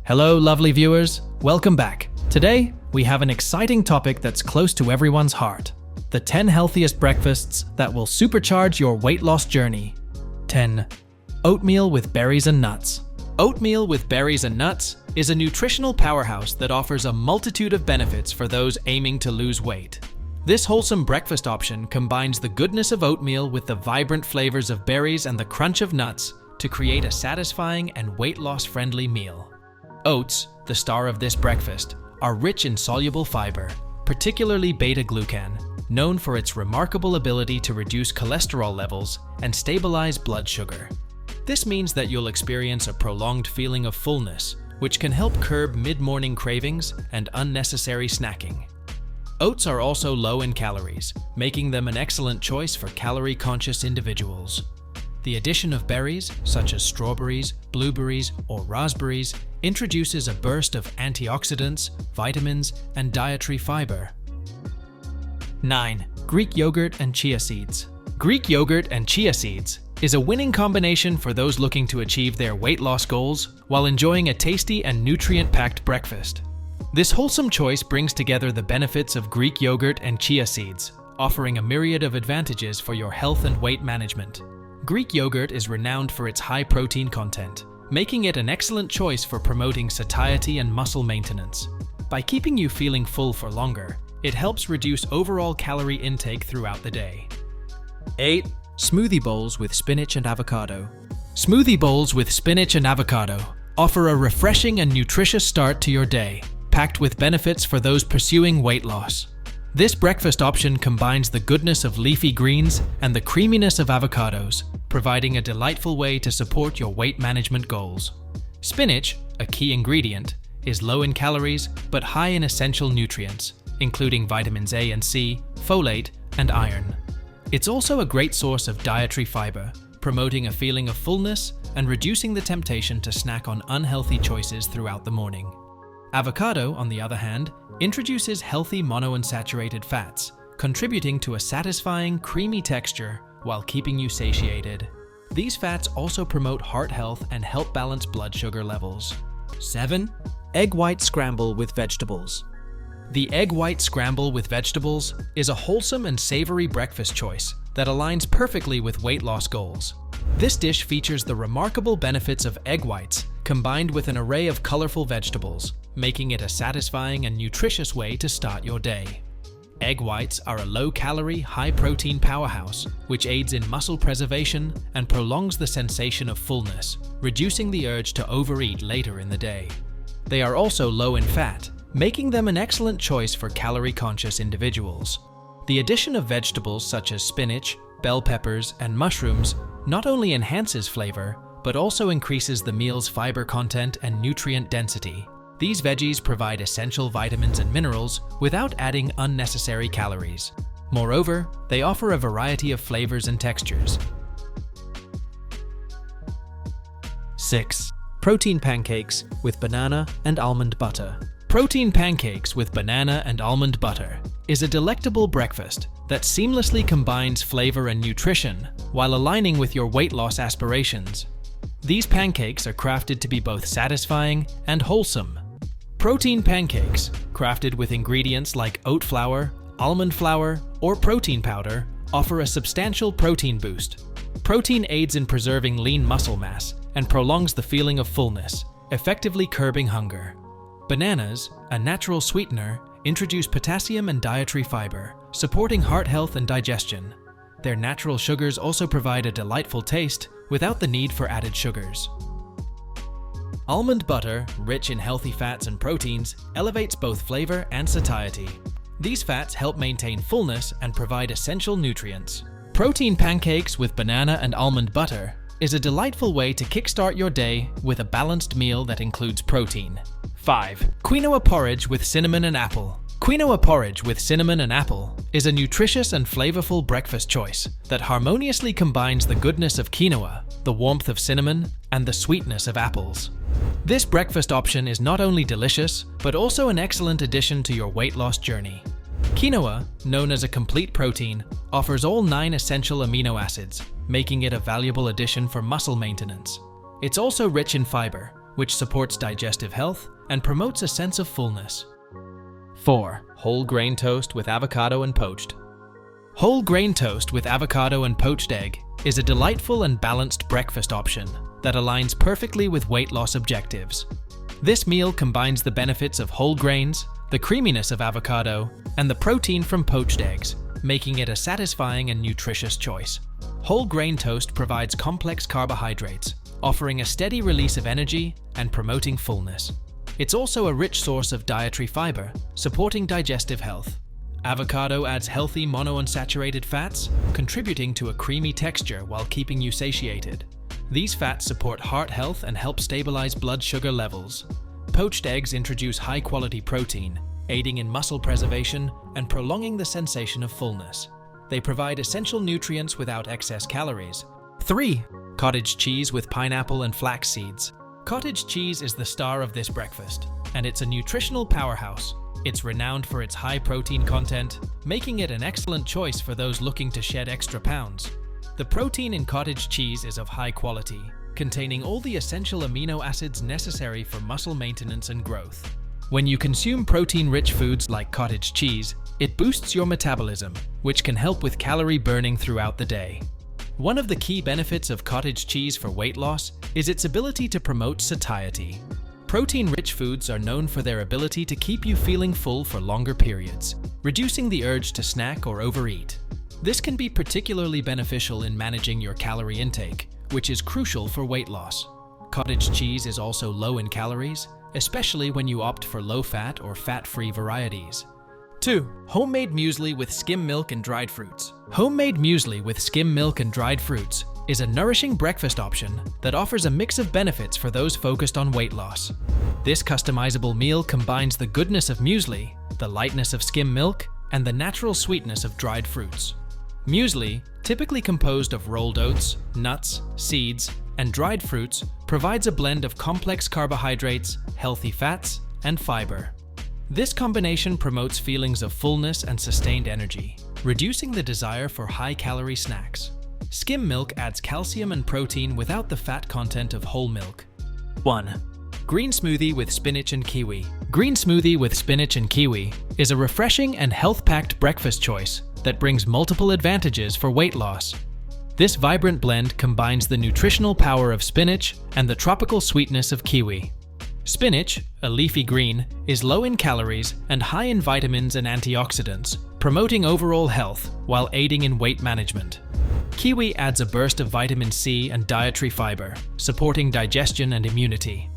Hello, lovely viewers. Welcome back. Today, we have an exciting topic that's close to everyone's heart. The 10 healthiest breakfasts that will supercharge your weight loss journey. 10. Oatmeal with berries and nuts. Oatmeal with berries and nuts is a nutritional powerhouse that offers a multitude of benefits for those aiming to lose weight. This wholesome breakfast option combines the goodness of oatmeal with the vibrant flavors of berries and the crunch of nuts to create a satisfying and weight loss-friendly meal. Oats, the star of this breakfast, are rich in soluble fiber, particularly beta-glucan, known for its remarkable ability to reduce cholesterol levels and stabilize blood sugar. This means that you'll experience a prolonged feeling of fullness, which can help curb mid-morning cravings and unnecessary snacking. Oats are also low in calories, making them an excellent choice for calorie-conscious individuals. The addition of berries, such as strawberries, blueberries, or raspberries, introduces a burst of antioxidants, vitamins, and dietary fiber. 9. Greek yogurt and chia seeds. Greek yogurt and chia seeds is a winning combination for those looking to achieve their weight loss goals while enjoying a tasty and nutrient-packed breakfast. This wholesome choice brings together the benefits of Greek yogurt and chia seeds, offering a myriad of advantages for your health and weight management. Greek yogurt is renowned for its high protein content, making it an excellent choice for promoting satiety and muscle maintenance. By keeping you feeling full for longer, it helps reduce overall calorie intake throughout the day. 8. Smoothie bowls with spinach and avocado. Smoothie bowls with spinach and avocado offer a refreshing and nutritious start to your day, packed with benefits for those pursuing weight loss. This breakfast option combines the goodness of leafy greens and the creaminess of avocados, providing a delightful way to support your weight management goals. Spinach, a key ingredient, is low in calories but high in essential nutrients, including vitamins A and C, folate, and iron. It's also a great source of dietary fiber, promoting a feeling of fullness and reducing the temptation to snack on unhealthy choices throughout the morning. Avocado, on the other hand, introduces healthy monounsaturated fats, contributing to a satisfying, creamy texture while keeping you satiated. These fats also promote heart health and help balance blood sugar levels. 7. Egg white scramble with vegetables. The egg white scramble with vegetables is a wholesome and savory breakfast choice that aligns perfectly with weight loss goals. This dish features the remarkable benefits of egg whites combined with an array of colorful vegetables, making it a satisfying and nutritious way to start your day. Egg whites are a low-calorie, high-protein powerhouse, which aids in muscle preservation and prolongs the sensation of fullness, reducing the urge to overeat later in the day. They are also low in fat, making them an excellent choice for calorie-conscious individuals. The addition of vegetables such as spinach, bell peppers, and mushrooms not only enhances flavor, but also increases the meal's fiber content and nutrient density. These veggies provide essential vitamins and minerals without adding unnecessary calories. Moreover, they offer a variety of flavors and textures. 6. Protein pancakes with banana and almond butter. Protein pancakes with banana and almond butter is a delectable breakfast that seamlessly combines flavor and nutrition while aligning with your weight loss aspirations. These pancakes are crafted to be both satisfying and wholesome. Protein pancakes, crafted with ingredients like oat flour, almond flour, or protein powder, offer a substantial protein boost. Protein aids in preserving lean muscle mass and prolongs the feeling of fullness, effectively curbing hunger. Bananas, a natural sweetener, introduce potassium and dietary fiber, supporting heart health and digestion. Their natural sugars also provide a delightful taste without the need for added sugars. Almond butter, rich in healthy fats and proteins, elevates both flavor and satiety. These fats help maintain fullness and provide essential nutrients. Protein pancakes with banana and almond butter is a delightful way to kickstart your day with a balanced meal that includes protein. 5. Quinoa porridge with cinnamon and apple. Quinoa porridge with cinnamon and apple is a nutritious and flavorful breakfast choice that harmoniously combines the goodness of quinoa, the warmth of cinnamon, and the sweetness of apples. This breakfast option is not only delicious, but also an excellent addition to your weight loss journey. Quinoa, known as a complete protein, offers all 9 essential amino acids, making it a valuable addition for muscle maintenance. It's also rich in fiber, which supports digestive health and promotes a sense of fullness. 4. Whole grain toast with avocado and poached. Whole grain toast with avocado and poached egg is a delightful and balanced breakfast option that aligns perfectly with weight loss objectives. This meal combines the benefits of whole grains, the creaminess of avocado, and the protein from poached eggs, making it a satisfying and nutritious choice. Whole grain toast provides complex carbohydrates, offering a steady release of energy and promoting fullness. It's also a rich source of dietary fiber, supporting digestive health. Avocado adds healthy monounsaturated fats, contributing to a creamy texture while keeping you satiated. These fats support heart health and help stabilize blood sugar levels. Poached eggs introduce high-quality protein, aiding in muscle preservation and prolonging the sensation of fullness. They provide essential nutrients without excess calories. 3. Cottage cheese with pineapple and flax seeds. Cottage cheese is the star of this breakfast, and it's a nutritional powerhouse. It's renowned for its high protein content, making it an excellent choice for those looking to shed extra pounds. The protein in cottage cheese is of high quality, containing all the essential amino acids necessary for muscle maintenance and growth. When you consume protein-rich foods like cottage cheese, it boosts your metabolism, which can help with calorie burning throughout the day. One of the key benefits of cottage cheese for weight loss is its ability to promote satiety. Protein-rich foods are known for their ability to keep you feeling full for longer periods, reducing the urge to snack or overeat. This can be particularly beneficial in managing your calorie intake, which is crucial for weight loss. Cottage cheese is also low in calories, especially when you opt for low-fat or fat-free varieties. 2. Homemade muesli with skim milk and dried fruits. Homemade muesli with skim milk and dried fruits is a nourishing breakfast option that offers a mix of benefits for those focused on weight loss. This customizable meal combines the goodness of muesli, the lightness of skim milk, and the natural sweetness of dried fruits. Muesli, typically composed of rolled oats, nuts, seeds, and dried fruits, provides a blend of complex carbohydrates, healthy fats, and fiber. This combination promotes feelings of fullness and sustained energy, reducing the desire for high-calorie snacks. Skim milk adds calcium and protein without the fat content of whole milk. 1. Green smoothie with spinach and kiwi. Green smoothie with spinach and kiwi is a refreshing and health-packed breakfast choice that brings multiple advantages for weight loss. This vibrant blend combines the nutritional power of spinach and the tropical sweetness of kiwi. Spinach, a leafy green, is low in calories and high in vitamins and antioxidants, promoting overall health while aiding in weight management. Kiwi adds a burst of vitamin C and dietary fiber, supporting digestion and immunity.